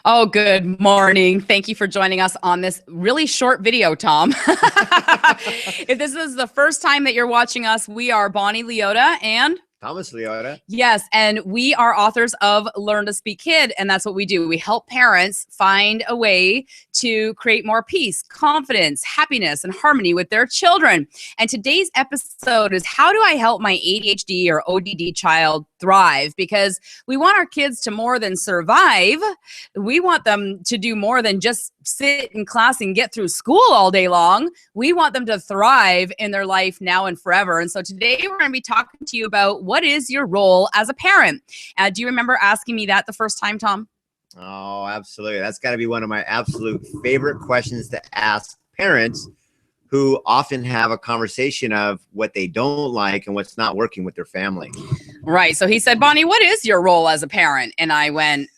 Oh, good morning. Thank you for joining us on this really short video, Tom. If this is the first time that you're watching us, we are Bonnie Liotta and Thomas Liotta. Yes, and we are authors of Learn to Speak Kid, and that's what we do. We help parents find a way to create more peace, confidence, happiness, and harmony with their children. And today's episode is how do I help my ADHD or ODD child thrive? Because we want our kids to more than survive. We want them to do more than just sit in class and get through school all day long. We want them to thrive in their life now and forever. And so today we're going to be talking to you about what is your role as a parent. Do you remember asking me that the first time, Tom? Oh, absolutely. That's got to be one of my absolute favorite questions to ask parents who often have a conversation of what they don't like and what's not working with their family. Right. So he said, Bonnie, what is your role as a parent? And I went,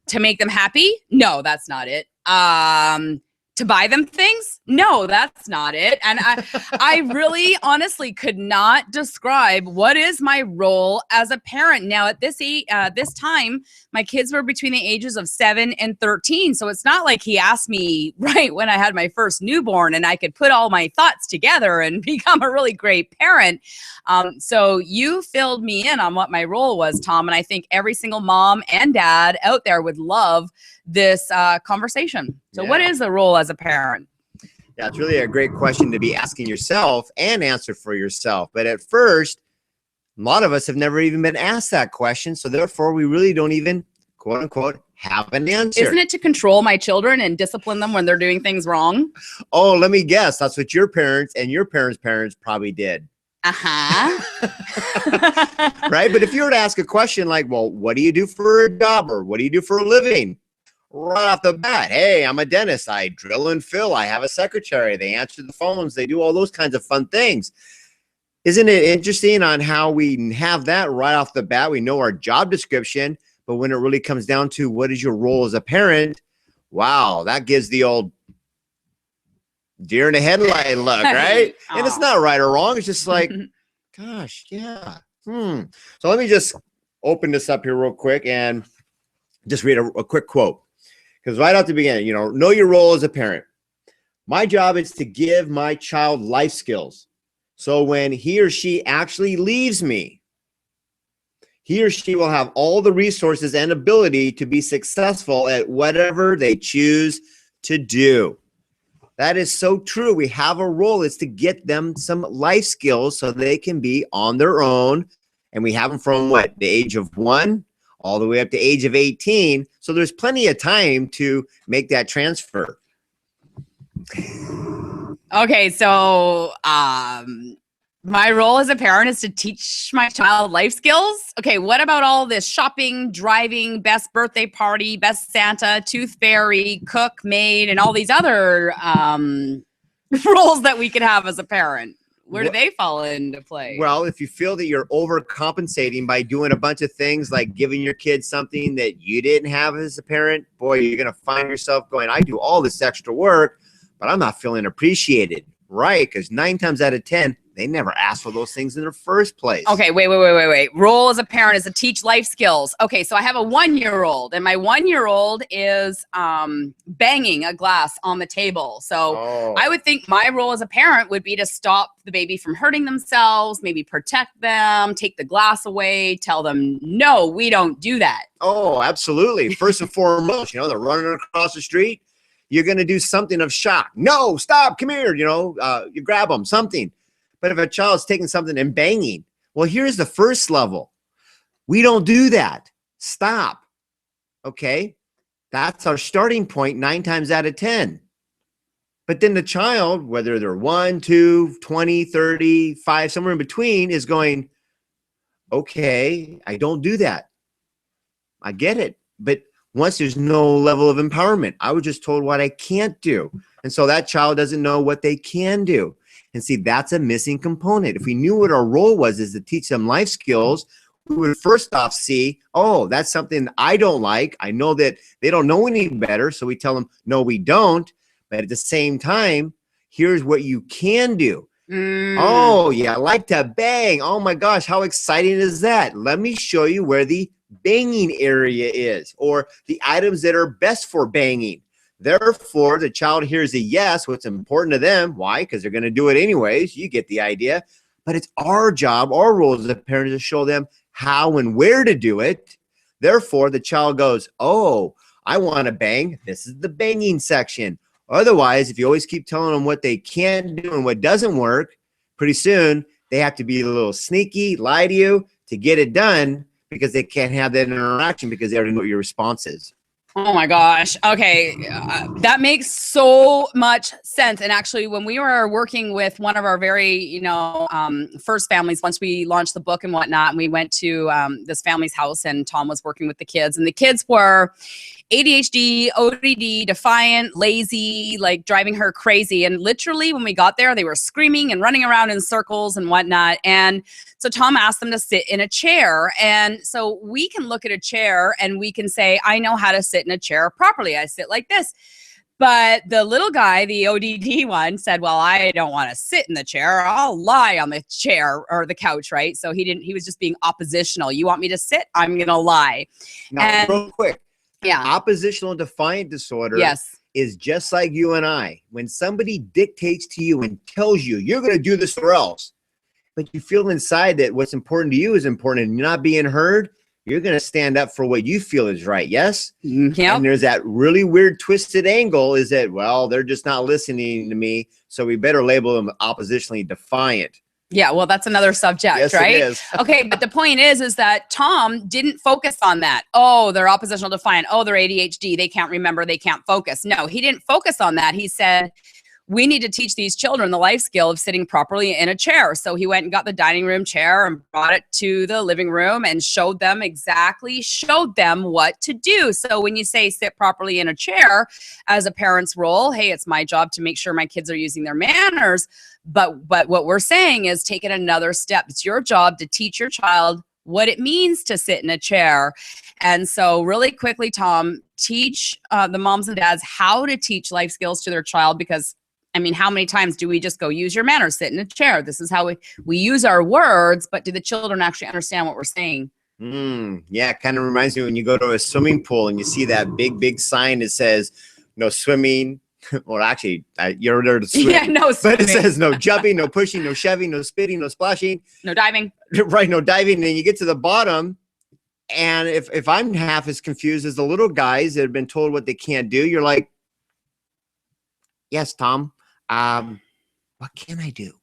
to make them happy? No, that's not it. To buy them things? No, that's not it. And I really honestly could not describe what is my role as a parent. Now at this time, my kids were between the ages of 7 and 13. So it's not like he asked me right when I had my first newborn and I could put all my thoughts together and become a really great parent. So you filled me in on what my role was, Tom. And I think every single mom and dad out there would love this conversation. So what is the role as a parent? Yeah, it's really a great question to be asking yourself and answer for yourself. But at first, a lot of us have never even been asked that question. So therefore, we really don't even, quote unquote, have an answer. Isn't it to control my children and discipline them when they're doing things wrong? Oh, let me guess. That's what your parents and your parents' parents probably did. Right? But if you were to ask a question like, well, what do you do for a job or what do you do for a living? Right off the bat, hey, I'm a dentist. I drill and fill. I have a secretary. They answer the phones. They do all those kinds of fun things. Isn't it interesting on how we have that right off the bat? We know our job description, but when it really comes down to what is your role as a parent, wow, that gives the old deer in the headlight look, right? And it's not right or wrong. It's just like, gosh, yeah. So let me just open this up here real quick and just read a quick quote. Because right out the beginning, know your role as a parent. My job is to give my child life skills. So when he or she actually leaves me, he or she will have all the resources and ability to be successful at whatever they choose to do. That is so true. We have a role. It's to get them some life skills so they can be on their own. And we have them from what? The age of 1 all the way up to age of 18. So there's plenty of time to make that transfer. Okay, so my role as a parent is to teach my child life skills. Okay, what about all this shopping, driving, best birthday party, best Santa, tooth fairy, cook, maid, and all these other roles that we could have as a parent? Where do they fall into play? Well, if you feel that you're overcompensating by doing a bunch of things like giving your kids something that you didn't have as a parent, boy, you're going to find yourself going, I do all this extra work, but I'm not feeling appreciated. Right? Because 9 times out of 10, they never asked for those things in the first place. Okay, wait. Role as a parent is to teach life skills. Okay, so I have a 1-year-old, and my 1-year-old is banging a glass on the table. So I would think my role as a parent would be to stop the baby from hurting themselves, maybe protect them, take the glass away, tell them, no, we don't do that. Oh, absolutely. First and foremost, they're running across the street. You're going to do something of shock. No, stop, come here. You grab them, something. But if a child's taking something and banging, well, here's the first level. We don't do that. Stop. Okay? That's our starting point 9 times out of 10. But then the child, whether they're 1, 2, 20, 30, 5, somewhere in between, is going, okay, I don't do that. I get it. But once there's no level of empowerment, I was just told what I can't do. And so that child doesn't know what they can do. And see, that's a missing component. If we knew what our role was is to teach them life skills, we would first off see, oh, that's something I don't like. I know that they don't know any better. So we tell them, no, we don't. But at the same time, here's what you can do. Oh, yeah, I like to bang. Oh, my gosh, how exciting is that? Let me show you where the banging area is, or the items that are best for banging. Therefore, the child hears a yes, what's important to them. Why? Because they're going to do it anyways. You get the idea. But it's our job, our role as a parent, to show them how and where to do it. Therefore, the child goes, oh, I want to bang. This is the banging section. Otherwise, if you always keep telling them what they can't do and what doesn't work, pretty soon they have to be a little sneaky, lie to you to get it done, because they can't have that interaction because they already know what your response is. Oh my gosh. Okay. That makes so much sense. And actually, when we were working with one of our very, first families, once we launched the book and whatnot, and we went to this family's house, and Tom was working with the kids, and the kids were ADHD, ODD, defiant, lazy, like driving her crazy. And literally when we got there, they were screaming and running around in circles and whatnot. And so Tom asked them to sit in a chair. And so we can look at a chair and we can say, I know how to sit in a chair properly. I sit like this. But the little guy, the ODD one, said, well, I don't want to sit in the chair. I'll lie on the chair or the couch, right? So he was just being oppositional. You want me to sit? I'm going to lie. Now, real quick. Yeah. Oppositional defiant disorder is just like you and I. When somebody dictates to you and tells you, you're going to do this or else, but you feel inside that what's important to you is important and you're not being heard, you're going to stand up for what you feel is right. Yes? Yeah. And there's that really weird twisted angle is that, well, they're just not listening to me, so we better label them oppositionally defiant. Yeah, well, that's another subject, yes, right? It is. Okay, but the point is that Tom didn't focus on that. Oh, they're oppositional defiant. Oh, they're ADHD. They can't remember. They can't focus. No, he didn't focus on that. He said, we need to teach these children the life skill of sitting properly in a chair. So he went and got the dining room chair and brought it to the living room and showed them what to do. So when you say sit properly in a chair as a parent's role, hey, it's my job to make sure my kids are using their manners. But what we're saying is take it another step. It's your job to teach your child what it means to sit in a chair. And so really quickly, Tom, teach the moms and dads how to teach life skills to their child, because I mean, how many times do we just go, use your manners, sit in a chair? This is how we use our words, but do the children actually understand what we're saying? Yeah, it kind of reminds me when you go to a swimming pool and you see that big sign that says no swimming. Well, actually, you're there to swim. Yeah, no swimming. But it says no jumping, no pushing, no shoving, no spitting, no splashing. No diving. Right, no diving. And then you get to the bottom, and if I'm half as confused as the little guys that have been told what they can't do, you're like, yes, Tom, what can I do?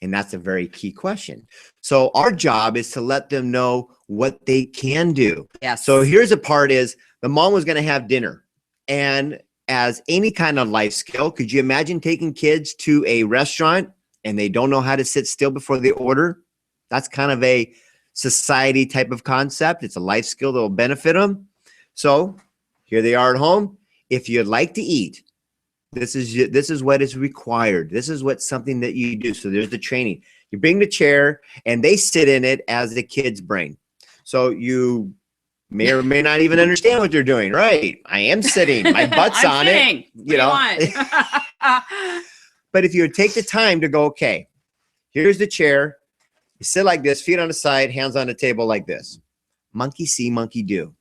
And that's a very key question. So our job is to let them know what they can do. Yes. So here's a part is the mom was going to have dinner, and as any kind of life skill, could you imagine taking kids to a restaurant and they don't know how to sit still before they order? That's kind of a society type of concept. It's a life skill that will benefit them. So here they are at home. If you'd like to eat, this is what is required. This is what's something that you do. So there's the training. You bring the chair and they sit in it as the kids bring. So you may or may not even understand what you're doing. Right. I am sitting. My butt's on sitting. It. You know. But if you would take the time to go, okay, here's the chair. You sit like this, feet on the side, hands on the table like this. Monkey see, monkey do.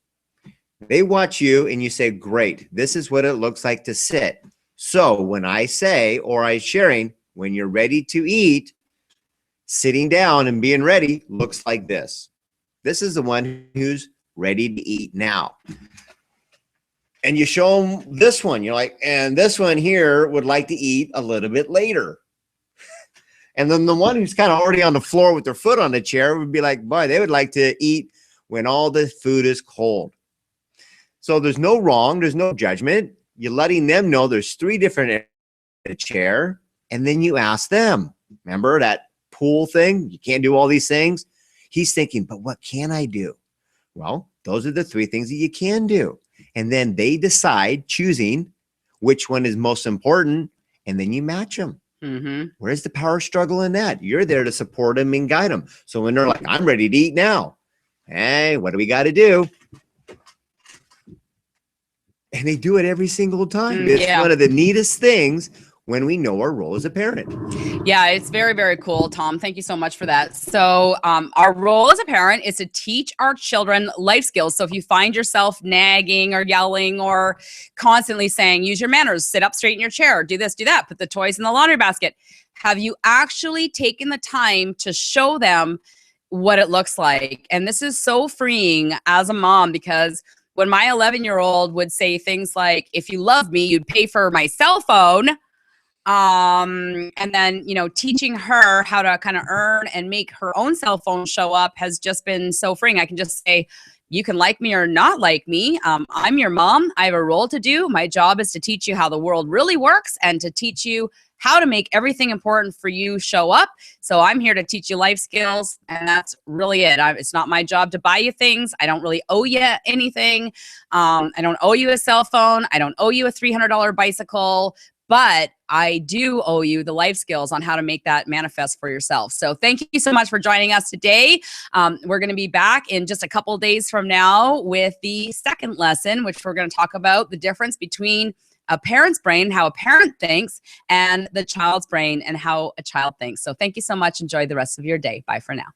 They watch you and you say, great, this is what it looks like to sit. So when I say, or I sharing, when you're ready to eat, sitting down and being ready looks like this. This is the one who's ready to eat now. And you show them this one. You're like, and this one here would like to eat a little bit later. And then the one who's kind of already on the floor with their foot on the chair would be like, boy, they would like to eat when all the food is cold. So there's no wrong. There's no judgment. You're letting them know there's three different in a chair. And then you ask them, remember that pool thing? You can't do all these things. He's thinking, but what can I do? Well, those are the three things that you can do. And then they decide, choosing which one is most important, and then you match them. Mm-hmm. Where's the power struggle in that? You're there to support them and guide them. So when they're like, I'm ready to eat now. Hey, what do we got to do? And they do it every single time. It's one of the neatest things when we know our role as a parent. Yeah, it's very, very cool, Tom. Thank you so much for that. So our role as a parent is to teach our children life skills. So if you find yourself nagging or yelling or constantly saying, use your manners, sit up straight in your chair, do this, do that, put the toys in the laundry basket, have you actually taken the time to show them what it looks like? And this is so freeing as a mom, because when my 11-year-old would say things like, if you love me, you'd pay for my cell phone. And then, you know, teaching her how to kind of earn and make her own cell phone show up has just been so freeing. I can just say, you can like me or not like me. I'm your mom. I have a role to do. My job is to teach you how the world really works and to teach you how to make everything important for you show up. So I'm here to teach you life skills, and that's really it. It's not my job to buy you things. I don't really owe you anything. I don't owe you a cell phone. I don't owe you a $300 bicycle. But I do owe you the life skills on how to make that manifest for yourself. So thank you so much for joining us today. We're going to be back in just a couple of days from now with the second lesson, which we're going to talk about the difference between a parent's brain, how a parent thinks, and the child's brain and how a child thinks. So thank you so much. Enjoy the rest of your day. Bye for now.